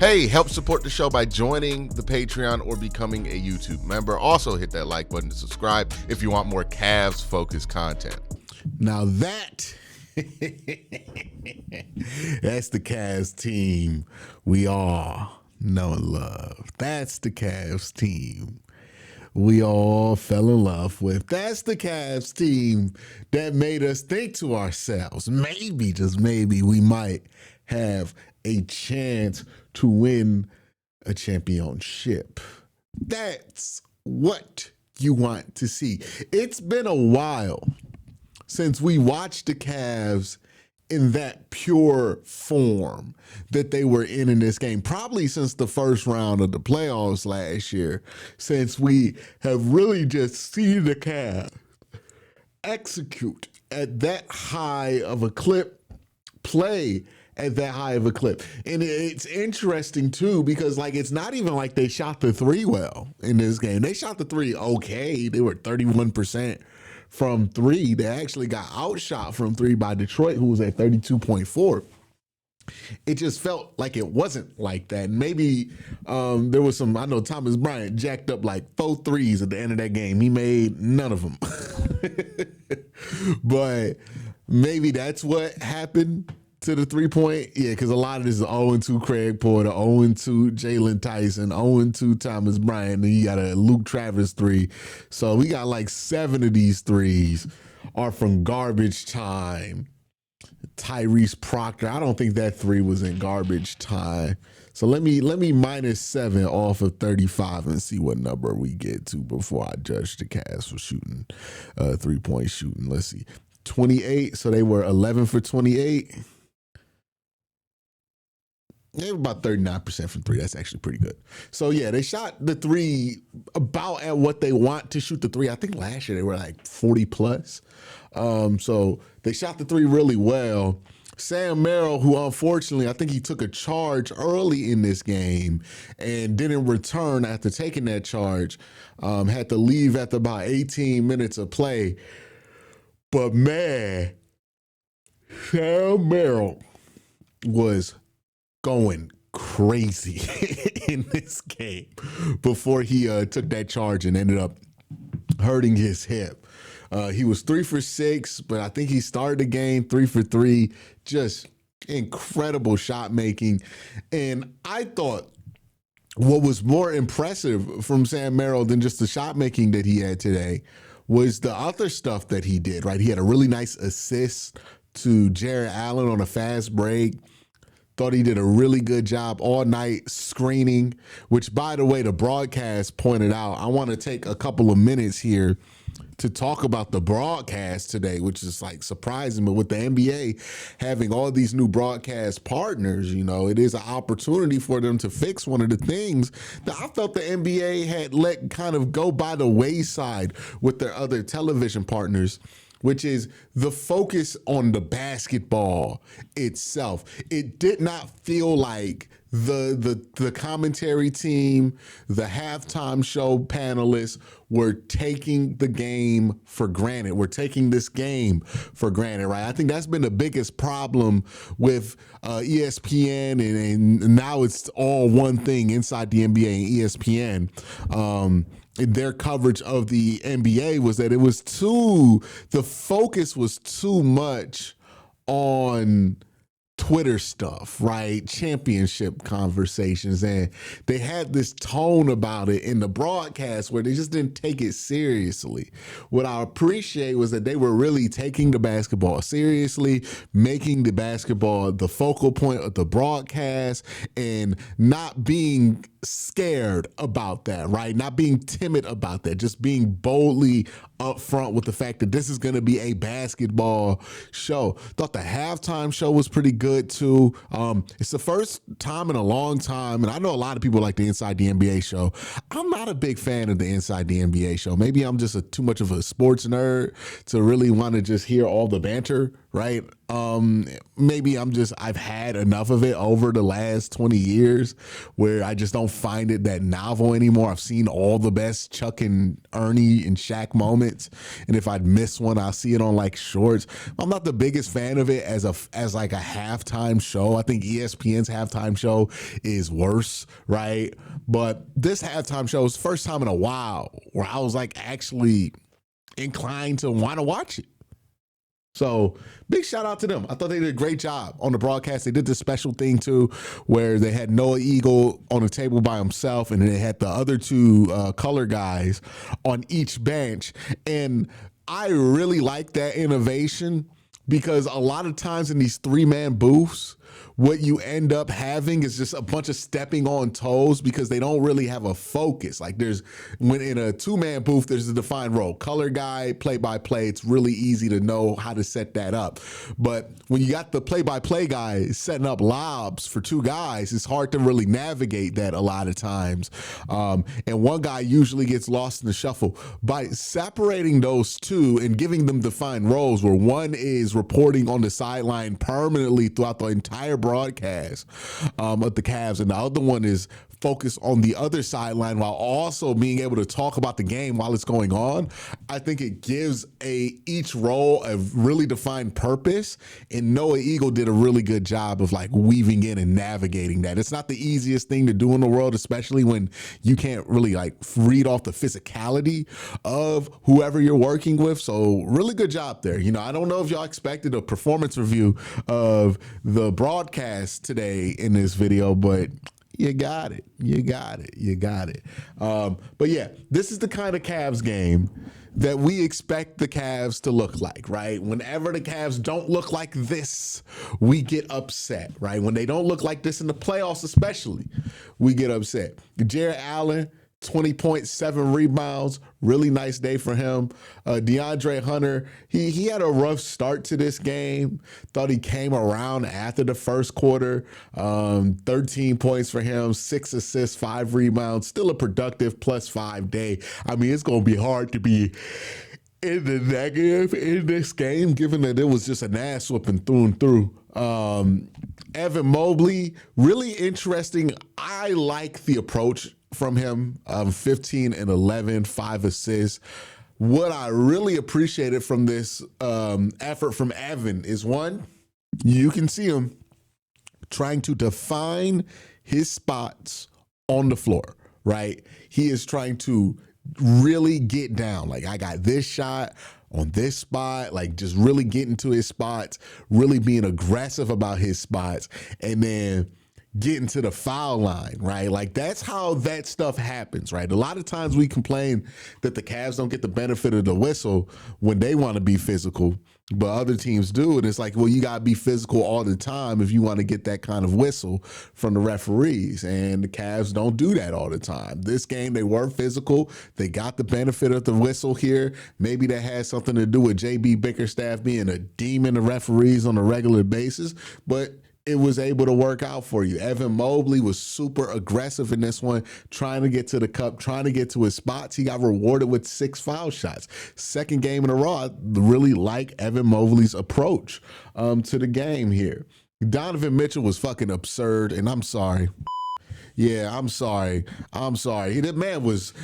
Hey, help support the show by joining the Patreon or becoming a YouTube member. Also hit that like button to subscribe if you want more Cavs-focused content. Now that's the Cavs team we all know and love. That's the Cavs team we all fell in love with. That's the Cavs team that made us think to ourselves, maybe, just maybe, we might have a chance to win a championship. That's what you want to see. It's been a while since we watched the Cavs in that pure form that they were in this game, probably since the first round of the playoffs last year, since we have really just seen the Cavs execute at that high of a clip, play at that high of a clip. And it's interesting too, because it's not even like they shot the three well in this game. They shot the three okay. They were 31% from three. They actually got outshot from three by Detroit, who was at 32.4. It just felt like it wasn't like that. And maybe there was some, I know Thomas Bryant jacked up 4 threes at the end of that game. He made none of them. But maybe that's what happened to the 3-point. Yeah, because a lot of this is 0-2 Craig Porter, 0-2 Jalen Tyson, 0-2 Thomas Bryant, and you got a Luke Travis 3. So we got 7 of these threes are from garbage time. Tyrese Proctor, I don't think that 3 was in garbage time. So let me -7 off of 35 and see what number we get to before I judge the Cavs for shooting, 3-point shooting. Let's see, 28. So they were 11 for 28. They were about 39% from three. That's actually pretty good. So, yeah, they shot the three about at what they want to shoot the three. I think last year they were 40 plus. So they shot the three really well. Sam Merrill, who unfortunately, I think he took a charge early in this game and didn't return after taking that charge, had to leave after about 18 minutes of play. But, man, Sam Merrill was going crazy in this game before he took that charge and ended up hurting his hip. He was 3 for 6, but I think he started the game 3 for 3. Just incredible shot making. And I thought what was more impressive from Sam Merrill than just the shot making that he had today was the other stuff that he did, right? He had a really nice assist to Jarrett Allen on a fast break. Thought he did a really good job all night screening, which, by the way, the broadcast pointed out. I want to take a couple of minutes here to talk about the broadcast today, which is surprising. But with the NBA having all these new broadcast partners, it is an opportunity for them to fix one of the things that I felt the NBA had let kind of go by the wayside with their other television partners, which is the focus on the basketball itself. It did not feel like the commentary team, the halftime show panelists were taking the game for granted. We're taking this game for granted, right? I think that's been the biggest problem with ESPN, and now it's all one thing inside the NBA and ESPN. Their coverage of the NBA was that the focus was too much on Twitter stuff, right? Championship conversations. And they had this tone about it in the broadcast where they just didn't take it seriously. What I appreciate was that they were really taking the basketball seriously, making the basketball the focal point of the broadcast, and not being scared about that, right? Not being timid about that, just being boldly upfront with the fact that this is going to be a basketball show. Thought the halftime show was pretty good too. It's the first time in a long time, and I know a lot of people like the Inside the NBA show. I'm not a big fan of the Inside the NBA show. Maybe I'm just too much of a sports nerd to really want to just hear all the banter, right? Maybe I've had enough of it over the last 20 years where I just don't find it that novel anymore. I've seen all the best Chuck and Ernie and Shaq moments. And if I'd miss one, I'll see it on like shorts. I'm not the biggest fan of it as like a halftime show. I think ESPN's halftime show is worse, right? But this halftime show is the first time in a while where I was like actually inclined to want to watch it. So big shout out to them. I thought they did a great job on the broadcast. They did this special thing too, where they had Noah Eagle on the table by himself, and then they had the other two color guys on each bench. And I really like that innovation because a lot of times in these 3-man booths, what you end up having is just a bunch of stepping on toes because they don't really have a focus. Like when in a 2-man booth, there's a defined role. Color guy, play-by-play, it's really easy to know how to set that up. But when you got the play-by-play guy setting up lobs for 2 guys, it's hard to really navigate that a lot of times. And one guy usually gets lost in the shuffle. By separating those 2 and giving them defined roles where one is reporting on the sideline permanently throughout the entire broadcast of the Cavs, and the other one is focused on the other sideline while also being able to talk about the game while it's going on. I think it gives each role a really defined purpose, and Noah Eagle did a really good job of like weaving in and navigating that. It's not the easiest thing to do in the world, especially when you can't really like read off the physicality of whoever you're working with. So really good job there. You know, I don't know if y'all expected a performance review of the broadcast today in this video, but you got it. But yeah, this is the kind of Cavs game that we expect the Cavs to look like, right? Whenever the Cavs don't look like this, we get upset, right? When they don't look like this in the playoffs especially, we get upset. Jared Allen, 20.7 rebounds, really nice day for him. DeAndre Hunter, he had a rough start to this game. Thought he came around after the first quarter. 13 points for him, 6 assists, 5 rebounds. Still a productive +5 day. I mean, it's going to be hard to be in the negative in this game, given that it was just an ass whooping through and through. Evan Mobley, really interesting. I like the approach from him, 15 and 11, 5 assists. What I really appreciated from this effort from Evan is, one, you can see him trying to define his spots on the floor, right? He is trying to really get down. Like, I got this shot on this spot, like just really getting to his spots, really being aggressive about his spots, and then getting to the foul line, right? Like that's how that stuff happens, right? A lot of times we complain that the Cavs don't get the benefit of the whistle when they want to be physical, but other teams do. And it's like, well, you got to be physical all the time if you want to get that kind of whistle from the referees. And the Cavs don't do that all the time. This game, they were physical. They got the benefit of the whistle here. Maybe that has something to do with JB Bickerstaff being a demon of referees on a regular basis, but it was able to work out for you. Evan Mobley was super aggressive in this one, trying to get to the cup, trying to get to his spots. He got rewarded with 6 foul shots. Second game in a row. I really like Evan Mobley's approach to the game here. Donovan Mitchell was fucking absurd, and I'm sorry. Yeah, I'm sorry. That man was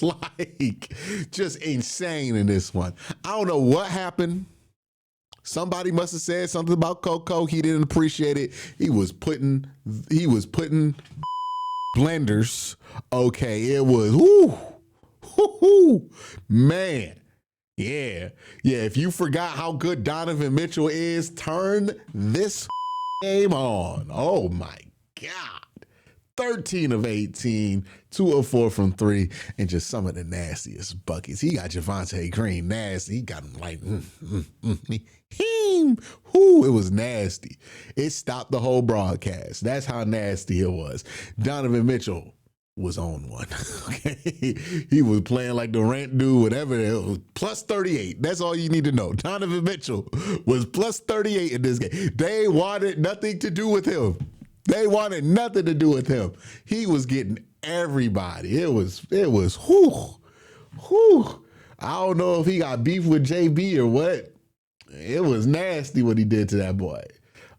like just insane in this one. I don't know what happened. Somebody must have said something about Coco. He didn't appreciate it. He was putting blenders. Okay, it was, man. Yeah. If you forgot how good Donovan Mitchell is, turn this game on. Oh my God. 13 of 18, 2 of 4 from 3, and just some of the nastiest buckets. He got Javonte Green nasty. He got him like, it was nasty. It stopped the whole broadcast. That's how nasty it was. Donovan Mitchell was on one. Okay, he was playing like the rent dude, whatever. It was plus 38. That's all you need to know. Donovan Mitchell was plus 38 in this game. They wanted nothing to do with him. He was getting everybody. It was, whew. I don't know if he got beef with JB or what. It was nasty what he did to that boy.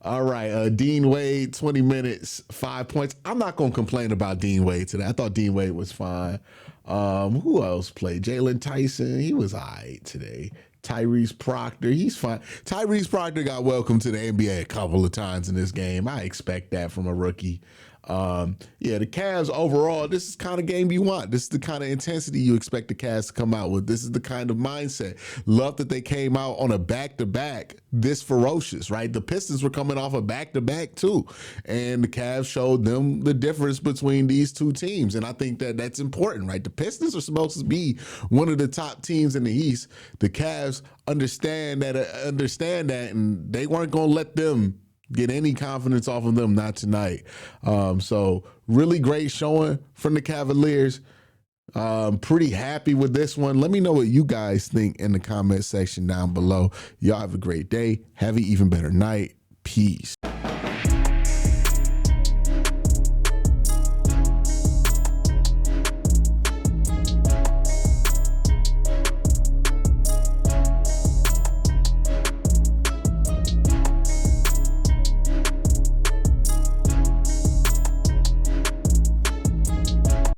All right, Dean Wade, 20 minutes, 5 points. I'm not going to complain about Dean Wade today. I thought Dean Wade was fine. Who else played? Jalen Tyson, he was all right today. Tyrese Proctor, he's fine. Tyrese Proctor got welcomed to the NBA a couple of times in this game. I expect that from a rookie. Yeah, the Cavs overall, this is the kind of game you want. This is the kind of intensity you expect the Cavs to come out with. This is the kind of mindset. Love that they came out on a back-to-back this ferocious, right? The Pistons were coming off a back-to-back too, and the Cavs showed them the difference between these two teams, and I think that that's important, right? The Pistons are supposed to be one of the top teams in the East. The Cavs understand that, and they weren't going to let them get any confidence off of them, not tonight. So really great showing from the Cavaliers. Pretty happy with this one. Let me know what you guys think in the comment section down below. Y'all have a great day. Have an even better night. Peace.